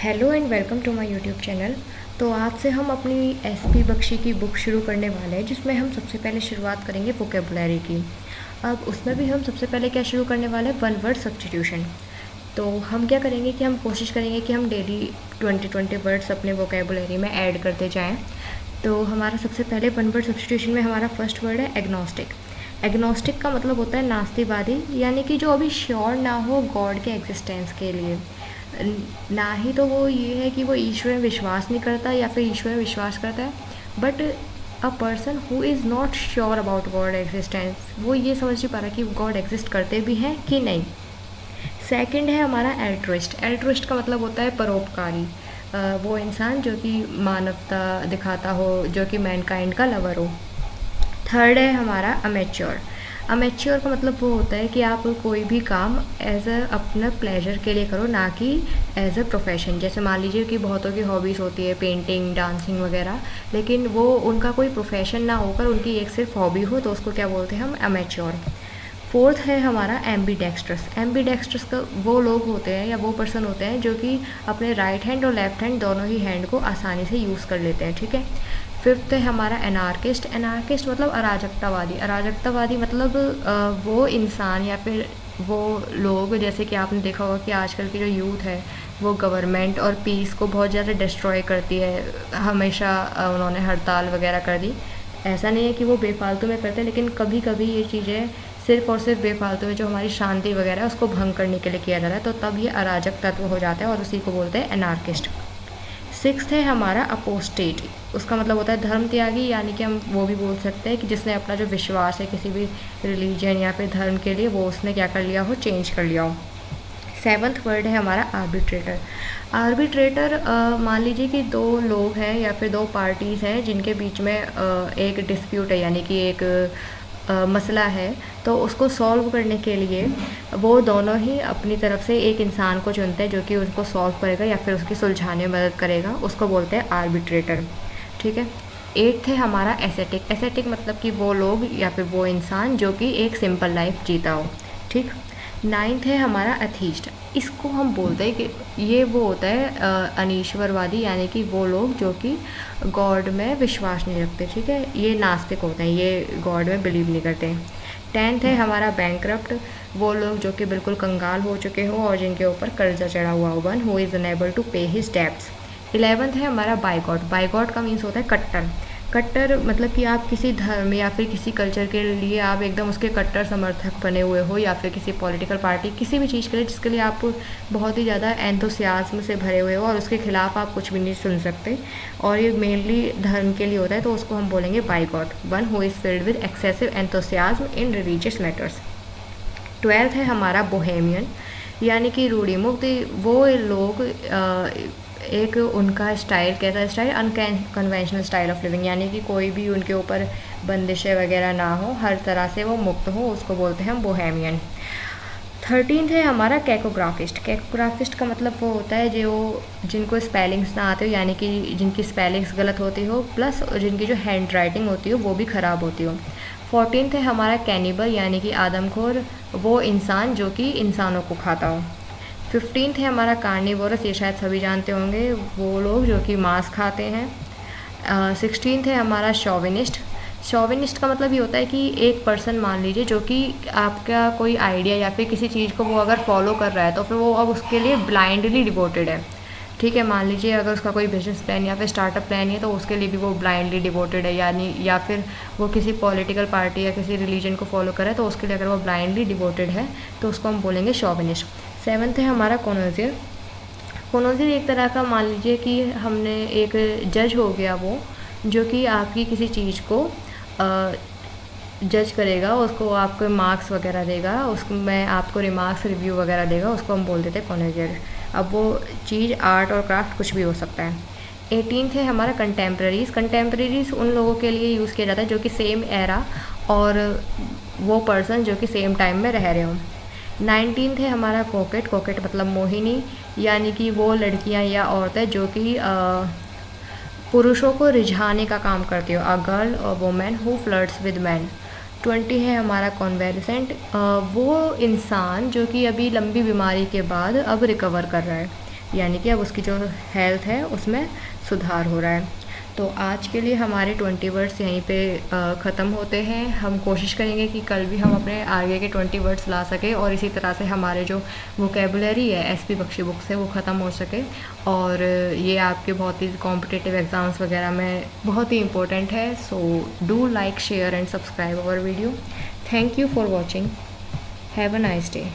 Hello and welcome to my YouTube channel. तो आज से हम अपनी एसपी बख्शी की बुक शुरू करने वाले हैं, जिसमें हम सबसे पहले शुरुआत करेंगे वोकेबुलरी की। अब उसमें भी हम सबसे पहले क्या शुरू करने वाले हैं, वन वर्ड सब्स्टिट्यूशन। तो हम क्या करेंगे कि हम कोशिश करेंगे कि हम डेली 20 वर्ड्स अपने वोकेबुलरी में ऐड करते जाएँ। तो हमारा सबसे पहले वन वर्ड सब्स्टिट्यूशन में हमारा फर्स्ट वर्ड है एग्नोस्टिक। एग्नोस्टिक का मतलब होता है नास्तिवादी, यानी कि जो अभी श्योर ना हो गॉड के एग्जिस्टेंस के लिए। ना ही तो वो ये है कि वो ईश्वर में विश्वास नहीं करता या फिर ईश्वर में विश्वास करता है, but a person who is not sure about God existence, वो ये समझ नहीं पा रहा कि गॉड एग्जिस्ट करते भी हैं कि नहीं। सेकंड है हमारा एल्ट्रुइस्ट। एल्ट्रुइस्ट का मतलब होता है परोपकारी, वो इंसान जो कि मानवता दिखाता हो, जो कि मैनकाइंड का लवर हो। थर्ड है हमारा अमेच्योर। अमेच्योर का मतलब वो होता है कि आप कोई भी काम एज अ अपना प्लेजर के लिए करो, ना कि एज अ प्रोफेशन। जैसे मान लीजिए कि बहुतों की हॉबीज़ होती है पेंटिंग, डांसिंग वगैरह, लेकिन वो उनका कोई प्रोफेशन ना होकर उनकी एक सिर्फ हॉबी हो, तो उसको क्या बोलते हैं हम, अमेच्योर। फोर्थ है हमारा एम्बीडेक्स्ट्रस। एम्बीडेक्स्ट्रस का वो लोग होते हैं या वो पर्सन होते हैं जो कि अपने राइट हैंड और लेफ्ट हैंड दोनों ही हैंड को आसानी से यूज़ कर लेते हैं, ठीक है। फिफ्थ है हमारा एनार्किस्ट। एनार्किस्ट मतलब अराजकतावादी। अराजकतावादी मतलब वो इंसान या फिर वो लोग, जैसे कि आपने देखा होगा कि आजकल की जो यूथ है वो गवर्नमेंट और पीस को बहुत ज़्यादा डिस्ट्रॉय करती है। हमेशा उन्होंने हड़ताल वगैरह कर दी। ऐसा नहीं है कि वो बेफालतू में करते हैं, लेकिन कभी कभी ये चीज़ें सिर्फ और सिर्फ बेफालतू में जो हमारी शांति वगैरह है उसको भंग करने के लिए किया जाता है, तो तब ये अराजक तत्व हो जाता है और उसी को बोलते हैं एनार्किस्ट। सिक्स्थ है हमारा अपोस्टेट। उसका मतलब होता है धर्म त्यागी, यानी कि हम वो भी बोल सकते हैं कि जिसने अपना जो विश्वास है किसी भी रिलीजन या फिर धर्म के लिए, वो उसने क्या कर लिया हो, चेंज कर लिया हो। सेवन्थ वर्ड है हमारा आर्बिट्रेटर। आर्बिट्रेटर मान लीजिए कि दो लोग हैं या फिर दो पार्टीज़ हैं जिनके बीच में एक डिस्प्यूट है, यानी कि एक मसला है, तो उसको सॉल्व करने के लिए वो दोनों ही अपनी तरफ से एक इंसान को चुनते हैं जो कि उसको सॉल्व करेगा या फिर उसकी सुलझाने में मदद करेगा, उसको बोलते हैं आर्बिट्रेटर, ठीक है। एट्थ है हमारा एसेटिक। एसेटिक मतलब कि वो लोग या फिर वो इंसान जो कि एक सिंपल लाइफ जीता हो, ठीक। नाइन्थ है हमारा अथीस्ट। इसको हम बोलते हैं कि ये वो होता है अनीश्वरवादी, यानी कि वो लोग जो कि गॉड में विश्वास नहीं रखते, ठीक है। ये नास्तिक होते हैं, ये गॉड में बिलीव नहीं करते। टेंथ है हमारा बैंकरप्ट। वो लोग जो कि बिल्कुल कंगाल हो चुके हो और जिनके ऊपर कर्जा चढ़ा हुआ हो, one who is unable to pay his debts. 11th है हमारा बाइगॉट। बाइगॉट का मीन्स होता है कट्टर। कट्टर मतलब कि आप किसी धर्म या फिर किसी कल्चर के लिए आप एकदम उसके कट्टर समर्थक बने हुए हो, या फिर किसी पॉलिटिकल पार्टी, किसी भी चीज़ के लिए जिसके लिए आप बहुत ही ज़्यादा एंथुसियाज्म से भरे हुए हो और उसके खिलाफ आप कुछ भी नहीं सुन सकते, और ये मेनली धर्म के लिए होता है, तो उसको हम बोलेंगे bigot, one who is filled with excessive enthusiasm in religious matters. 12th है हमारा बोहेमियन, यानी कि रूढ़िमुक्त। वो लोग एक उनका स्टाइल कैसा style, unconventional style of living, यानी कि कोई भी उनके ऊपर बंदिशें वगैरह ना हो, हर तरह से वो मुक्त हो, उसको बोलते हैं हम बोहेमियन। 13th है हमारा कैकोग्राफिस्ट। कैकोग्राफिस्ट का मतलब वो होता है जो जिनको स्पेलिंग्स ना आते हो, यानी कि जिनकी स्पेलिंग्स गलत होती हो, प्लस जिनकी जो हैंड राइटिंग होती हो वो भी ख़राब होती हो। 14th है हमारा कैनिबल, यानी कि आदमखोर, वो इंसान जो कि इंसानों को खाता हो। 15th है हमारा कार्निवोरस, ये शायद सभी जानते होंगे, वो लोग जो कि मांस खाते हैं। 16th है हमारा शॉविनिस्ट। शॉविनिस्ट का मतलब ये होता है कि एक पर्सन मान लीजिए जो कि आपका कोई आइडिया या फिर किसी चीज़ को वो अगर फॉलो कर रहा है तो फिर वो अब उसके लिए ब्लाइंडली डिवोटेड है, ठीक है। मान लीजिए अगर उसका कोई बिजनेस प्लान या फिर स्टार्टअप प्लान है तो उसके लिए भी वो ब्लाइंडली डिवोटेड है, यानी या फिर वो किसी पॉलिटिकल पार्टी या किसी रिलीजन को फॉलो करे तो उसके लिए अगर वो ब्लाइंडली डिवोटेड है तो उसको हम बोलेंगे शॉविनिस्ट। 7th है हमारा कोनोजियर। कोनोजियर एक तरह का, मान लीजिए कि हमने एक जज हो गया वो जो कि आपकी किसी चीज़ को जज करेगा, उसको आपको मार्क्स वगैरह देगा, उसमें आपको रिमार्क्स रिव्यू वगैरह देगा, उसको हम बोल देते हैं कोनोजियर। अब वो चीज़ आर्ट और क्राफ्ट कुछ भी हो सकता है। 18th है हमारा कंटेम्प्रेरीज। कंटेम्प्रेरीज उन लोगों के लिए यूज़ किया जाता है जो कि सेम एरा और वो पर्सन जो कि सेम टाइम में रह रहे हों। 19th है हमारा कोकेट। कोकेट मतलब मोहिनी, यानी कि वो लड़कियां या औरतें जो कि पुरुषों को रिझाने का काम करती हो, अ गर्ल और women who flirts with man. 20 है हमारा कॉन्वेलेसेंट, वो इंसान जो कि अभी लंबी बीमारी के बाद अब रिकवर कर रहा है। यानी कि अब उसकी जो हेल्थ है उसमें सुधार हो रहा है। तो आज के लिए हमारे 20 वर्ड्स यहीं पे ख़त्म होते हैं। हम कोशिश करेंगे कि कल भी हम अपने आगे के 20 वर्ड्स ला सकें और इसी तरह से हमारे जो वोकेबुलरी है एसपी बख्शी बुक से वो ख़त्म हो सके, और ये आपके बहुत ही कॉम्पिटिटिव एग्ज़ाम्स वगैरह में बहुत ही इंपॉर्टेंट है। So do like, share and subscribe our video. Thank you for watching. Have a nice day.